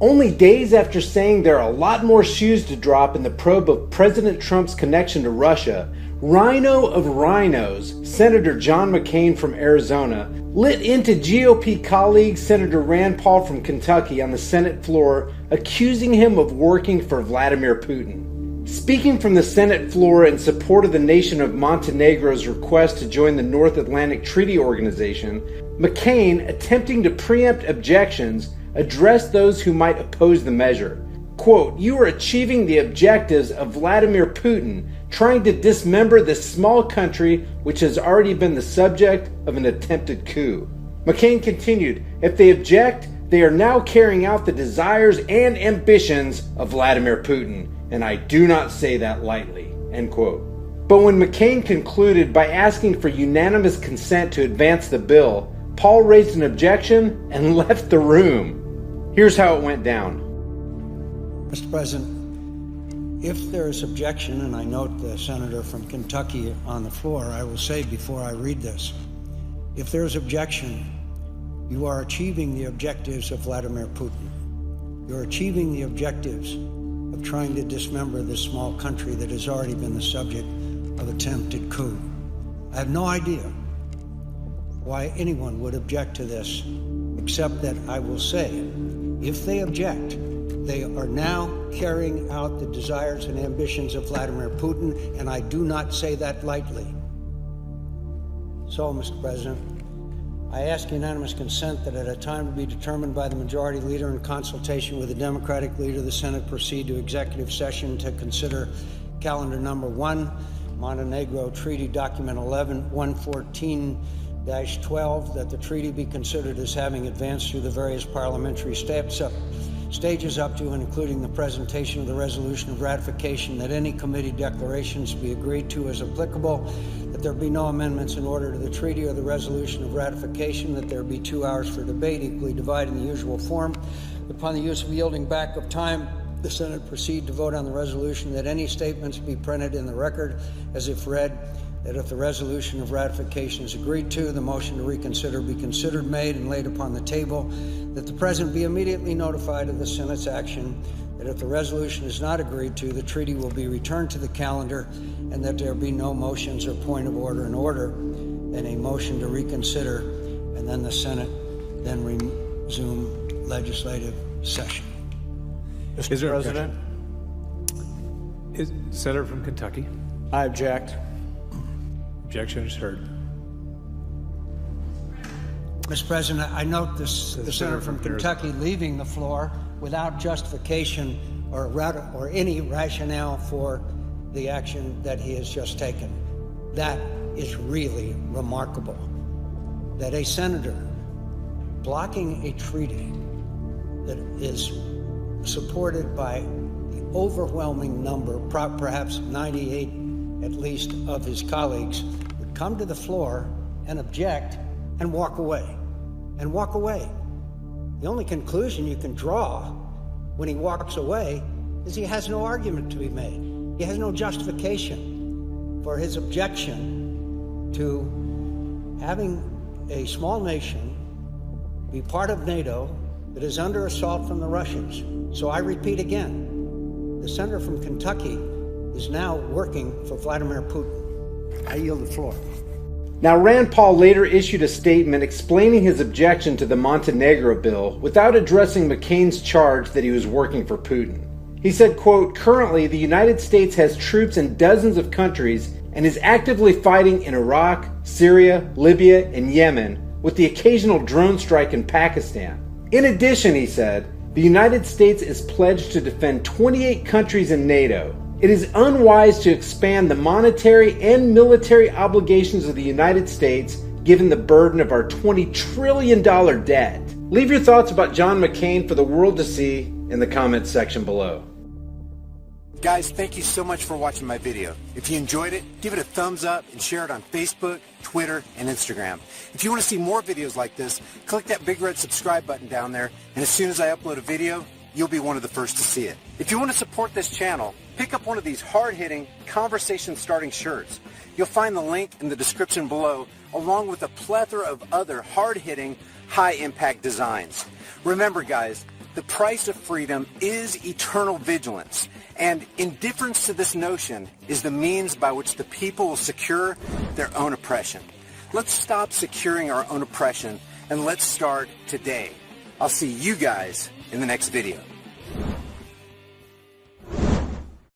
Only days after saying there are a lot more shoes to drop in the probe of President Trump's connection to Russia, Rhino of Rhinos, Senator John McCain from Arizona, lit into GOP colleague Senator Rand Paul from Kentucky on the Senate floor, accusing him of working for Vladimir Putin. Speaking from the Senate floor in support of the nation of Montenegro's request to join the North Atlantic Treaty Organization, McCain, attempting to preempt objections, addressed those who might oppose the measure. Quote, "You are achieving the objectives of Vladimir Putin, trying to dismember this small country which has already been the subject of an attempted coup." McCain continued, "If they object, they are now carrying out the desires and ambitions of Vladimir Putin, and I do not say that lightly." End quote. But when McCain concluded by asking for unanimous consent to advance the bill, Paul raised an objection and left the room. Here's how it went down. Mr. President, if there is objection, and I note the senator from Kentucky on the floor, I will say before I read this, if there is objection, you are achieving the objectives of Vladimir Putin. You're achieving the objectives of trying to dismember this small country that has already been the subject of attempted coup. I have no idea why anyone would object to this, except that I will say, if they object, they are now carrying out the desires and ambitions of Vladimir Putin, and I do not say that lightly. So, Mr. President, I ask unanimous consent that at a time to be determined by the Majority Leader in consultation with the Democratic Leader, the Senate proceed to executive session to consider calendar number 1, Montenegro Treaty Document 114-12, that the treaty be considered as having advanced through the various parliamentary stages up to and including the presentation of the resolution of ratification, that any committee declarations be agreed to as applicable, that there be no amendments in order to the treaty or the resolution of ratification, that there be 2 hours for debate, equally divided in the usual form. Upon the use of yielding back of time, the Senate proceed to vote on the resolution, that any statements be printed in the record as if read, that if the resolution of ratification is agreed to, the motion to reconsider be considered made and laid upon the table, that the President be immediately notified of the Senate's action, that if the resolution is not agreed to, the treaty will be returned to the calendar, and that there be no motions or point of order in order, then a motion to reconsider, and then the Senate then resume legislative session. Is there President? Is Senator from Kentucky? I object. Objection is heard. Mr. President, I note the senator from Kentucky leaving the floor without justification or any rationale for the action that he has just taken. That is really remarkable. That a senator blocking a treaty that is supported by the overwhelming number, perhaps 98 at least, of his colleagues, would come to the floor and object and walk away. And walk away. The only conclusion you can draw when he walks away is he has no argument to be made. He has no justification for his objection to having a small nation be part of NATO that is under assault from the Russians. So I repeat again, the senator from Kentucky is now working for Vladimir Putin. I yield the floor. Now, Rand Paul later issued a statement explaining his objection to the Montenegro bill without addressing McCain's charge that he was working for Putin. He said, quote, "Currently, the United States has troops in dozens of countries and is actively fighting in Iraq, Syria, Libya, and Yemen, with the occasional drone strike in Pakistan. In addition," he said, "the United States is pledged to defend 28 countries in NATO. It is unwise to expand the monetary and military obligations of the United States given the burden of our $20 trillion debt." Leave your thoughts about John McCain for the world to see in the comments section below. Guys, thank you so much for watching my video. If you enjoyed it, give it a thumbs up and share it on Facebook, Twitter, and Instagram. If you want to see more videos like this, click that big red subscribe button down there, and as soon as I upload a video, you'll be one of the first to see it. If you want to support this channel, pick up one of these hard-hitting, conversation-starting shirts. You'll find the link in the description below, along with a plethora of other hard-hitting, high-impact designs. Remember, guys, the price of freedom is eternal vigilance, and indifference to this notion is the means by which the people will secure their own oppression. Let's stop securing our own oppression, and let's start today. I'll see you guys in the next video.